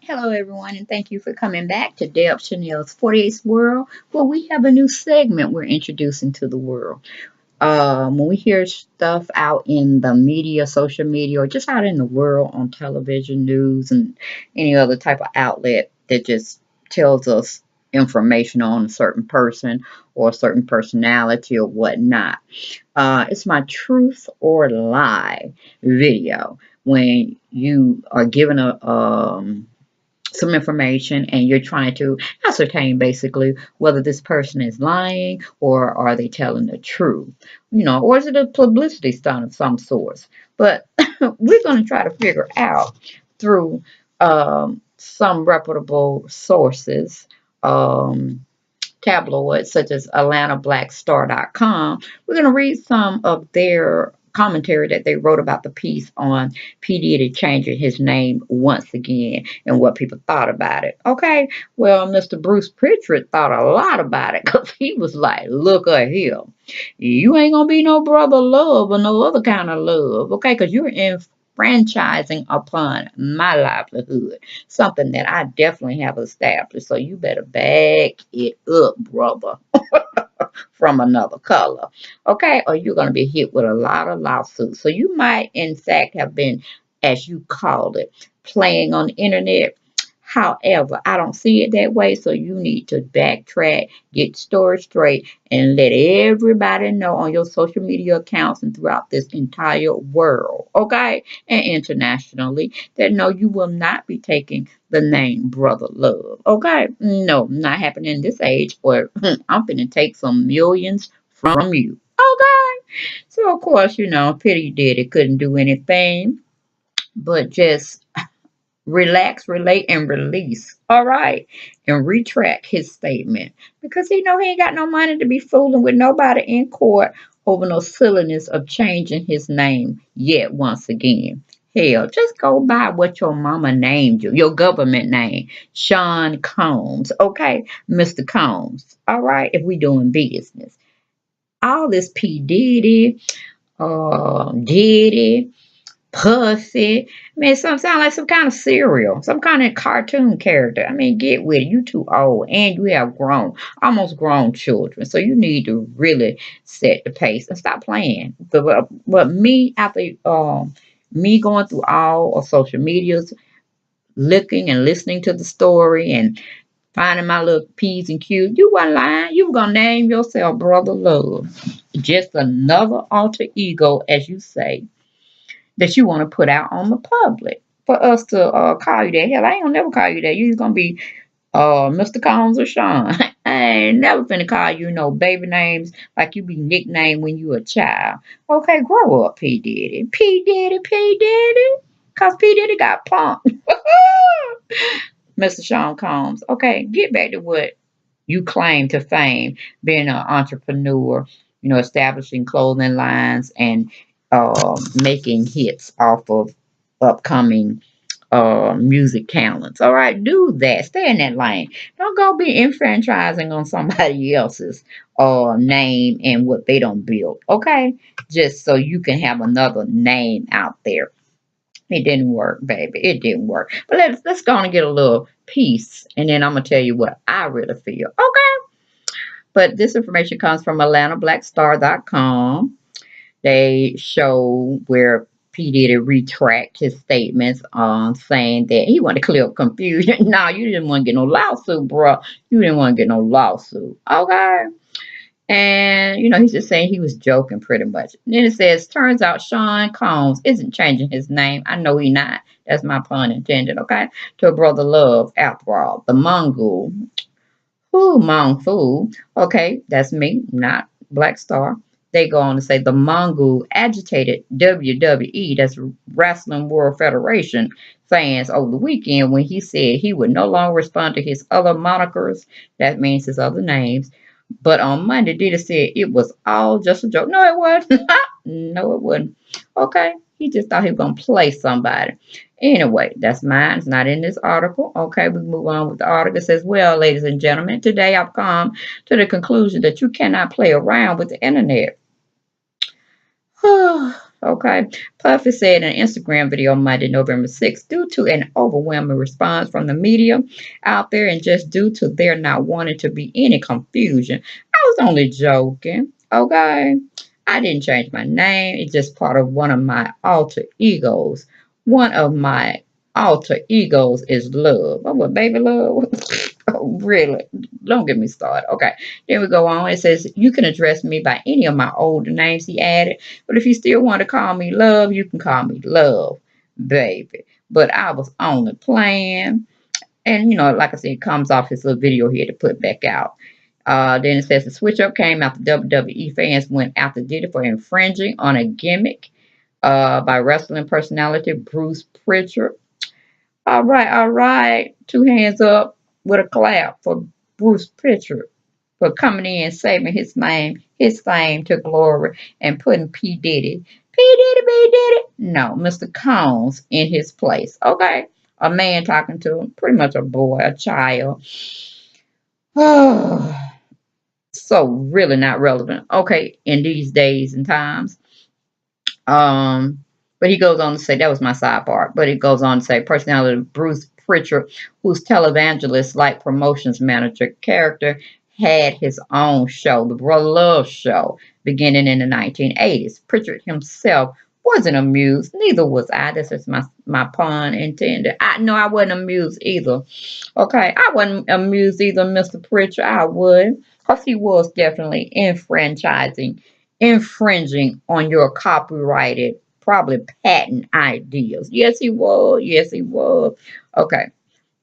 Hello, everyone, and thank you for coming back to Deb Chanel's 48th World, where we have a new segment we're introducing to the world. When we hear stuff out in the media, social media, or just out in the world on television, news, and any other type of outlet that just tells us information on a certain person or a certain personality or whatnot, it's my truth or lie video when you are given a some information and you're trying to ascertain basically whether this person is lying or are they telling the truth, or is it a publicity stunt of some sort. But we're going to try to figure out through some reputable sources, tabloids such as AtlantaBlackStar.com. We're going to read some of their commentary that they wrote about the piece on P. Diddy changing his name once again and what people thought about it. Okay, well, Mr. Bruce Prichard thought a lot about it because he was like, look at him. You ain't going to be no brother love or no other kind of love, okay, because you're enfranchising upon my livelihood, something that I definitely have established. So you better back it up, brother, from another color. Okay, or you're going to be hit with a lot of lawsuits. So you might, in fact, have been, as you called it, playing on the internet. However, I don't see it that way, so you need to backtrack, get story straight, and let everybody know on your social media accounts and throughout this entire world, okay, and internationally, that no, you will not be taking the name Brother Love, okay? No, not happening in this age, or I'm finna take some millions from you, okay? So, of course, Pity Daddy couldn't do anything but just relax, relate, and release. All right. And retract his statement. Because he ain't got no money to be fooling with nobody in court over no silliness of changing his name yet once again. Hell, just go by what your mama named you, your government name, Sean Combs. Okay, Mr. Combs. All right, if we doing business. All this P. Diddy, Pussy. I mean, some sound like some kind of cereal, some kind of cartoon character. I mean, get with it. You too old, and you have almost grown children. So you need to really set the pace and stop playing. But me, after me going through all of social medias, looking and listening to the story and finding my little P's and Q's, you weren't lying. You were gonna name yourself Brother Love. Just another alter ego, as you say, that you want to put out on the public for us to call you that. Hell, I ain't gonna never call you that. You're gonna be Mr. Combs or Sean. I ain't never finna call you no baby names like you be nicknamed when you a child. Okay, grow up, P. Diddy. P. Diddy, P. Diddy. Cause P. Diddy got punked. Mr. Sean Combs. Okay, get back to what you claim to fame, being an entrepreneur, establishing clothing lines and making hits off of upcoming music talents. All right, do that. Stay in that lane. Don't go be enfranchising on somebody else's name and what they don't build. Okay, just so you can have another name out there. It didn't work, baby. It didn't work. But let's go and get a little peace, and then I'm gonna tell you what I really feel. Okay. But this information comes from AtlantaBlackStar.com. They show where P. Diddy retract his statements on saying that he wanted to clear up confusion. No, you didn't want to get no lawsuit, bro. You didn't want to get no lawsuit. Okay. And, he's just saying he was joking pretty much. And then it says, turns out Sean Combs isn't changing his name. I know he not. That's my pun intended, okay? To a Brother Love, after all. The Mongol. Who, Mong Fool? Okay, that's me, not Black Star. They go on to say the Mongol agitated WWE, that's Wrestling World Federation, fans over the weekend when he said he would no longer respond to his other monikers. That means his other names. But on Monday, Diddy said it was all just a joke. No, it wasn't. No, it wasn't. Okay. He just thought he was going to play somebody. Anyway, that's mine. It's not in this article. Okay, we move on with the article. It says, well, ladies and gentlemen, today I've come to the conclusion that you cannot play around with the internet. Okay. Puffy said in an Instagram video on Monday, November 6th, due to an overwhelming response from the media out there and just due to there not wanting to be any confusion, I was only joking. Okay. I didn't change my name. It's just part of one of my alter egos. One of my alter egos is love. Oh, what, baby love? Oh, really? Don't get me started. Okay. Then we go on. It says, you can address me by any of my older names, he added. But if you still want to call me love, you can call me love, baby. But I was only playing. And, like I said, it comes off his little video here to put back out. Then it says the switch up came after WWE fans went after Diddy for infringing on a gimmick by wrestling personality Bruce Prichard. All right, all right. Two hands up with a clap for Bruce Prichard for coming in, saving his name, his fame to glory, and putting P. Diddy, P. Diddy, no, Mr. Combs in his place. Okay. A man talking to pretty much a boy, a child. Oh, so really not relevant. Okay, in these days and times. Um, but he goes on to say that was my sidebar. But it goes on to say personality Bruce Prichard, whose televangelist like promotions manager character had his own show, the Brother Love Show, beginning in the 1980s. Prichard himself wasn't amused, neither was I. This is my pun intended. I know I wasn't amused either. Okay, I wasn't amused either, Mr. Prichard. I would, because he was definitely infringing on your copyrighted, probably patent ideas. Yes, he was. Yes, he was. Okay.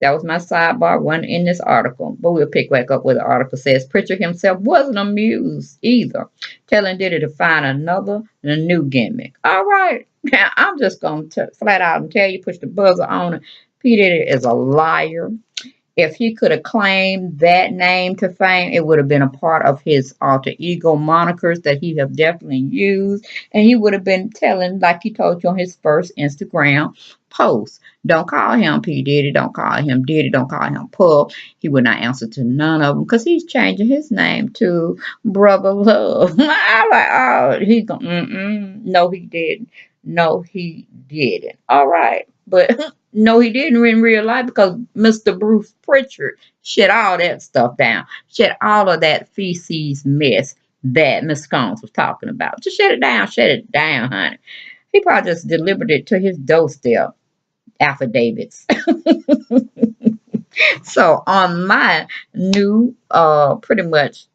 That was my sidebar, one in this article. But we'll pick back up where the article says Pritchard himself wasn't amused either, telling Diddy to find a new gimmick. All right. Now, I'm just going to flat out and tell you, push the buzzer on it. P. Diddy is a liar. If he could have claimed that name to fame, it would have been a part of his alter ego monikers that he have definitely used. And he would have been telling, like he told you on his first Instagram post, don't call him P. Diddy, don't call him Diddy, don't call him Puff. He would not answer to none of them because he's changing his name to Brother Love. I'm like, oh, no, he didn't. No, he didn't. All right. But no, he didn't in real life because Mr. Bruce Prichard shut all that stuff down. Shut all of that feces mess that Miss Combs was talking about. Just shut it down, honey. He probably just delivered it to his doorstep, affidavits. So on my new, pretty much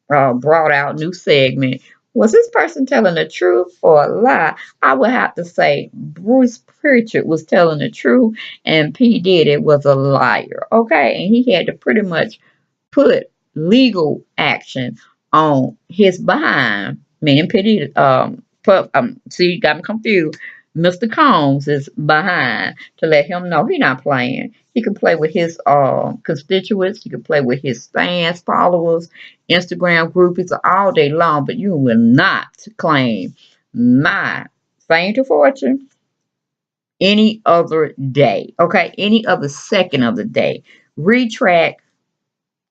brought out new segment. Was this person telling the truth or a lie? I would have to say Bruce Prichard was telling the truth and P. Diddy was a liar. Okay, and he had to pretty much put legal action on his behind, meaning P. See, you got me confused. Mr. Combs is behind to let him know he's not playing. He can play with his constituents. He can play with his fans, followers, Instagram groupies all day long, but you will not claim my fame to fortune any other day. Okay, any other second of the day. Retract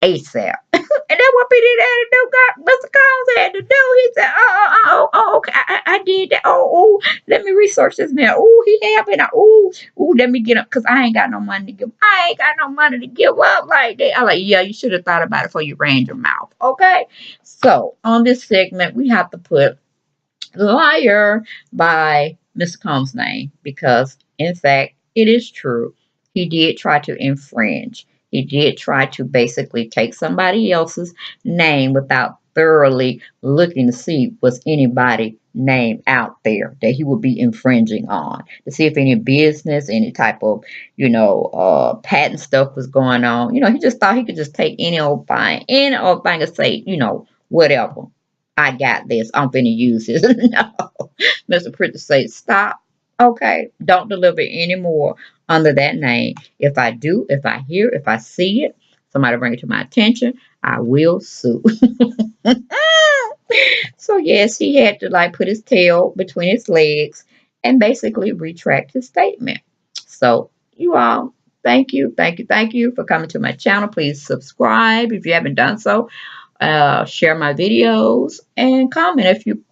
ASAP. And that's what P. Diddy had to do. God, Mr. Combs had to do. He said, okay, I did that. Let me research this now. Oh, he have it. Let me get up because I ain't got no money to give. I ain't got no money to give up like that. I'm like, yeah, you should have thought about it before you ran your mouth. Okay. So on this segment, we have to put liar by Mr. Combs' name because, in fact, it is true. He did try to infringe. He did try to basically take somebody else's name without thoroughly looking to see was anybody name out there that he would be infringing on to see if any business, any type of, patent stuff was going on. He just thought he could just take any old thing and say, whatever. I got this. I'm finna use this. No. Mr. Prichard said, stop. Okay. Don't deliver anymore under that name. If I do, if I hear, if I see it, somebody bring it to my attention, I will sue. So yes, he had to put his tail between his legs and basically retract his statement. So you all, thank you for coming to my channel. Please subscribe if you haven't done so. Share my videos and comment if you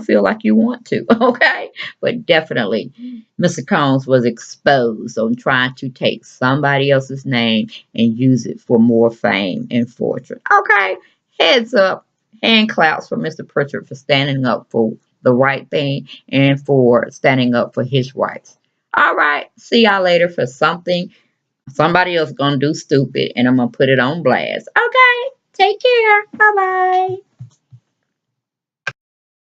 feel like you want to. Okay, but definitely, Mr. Combs was exposed on trying to take somebody else's name and use it for more fame and fortune. Okay, heads up, hand claps for Mr. Prichard for standing up for the right thing and for standing up for his rights. All right, see y'all later for something somebody else gonna do stupid, and I'm gonna put it on blast. Okay, take care. Bye bye.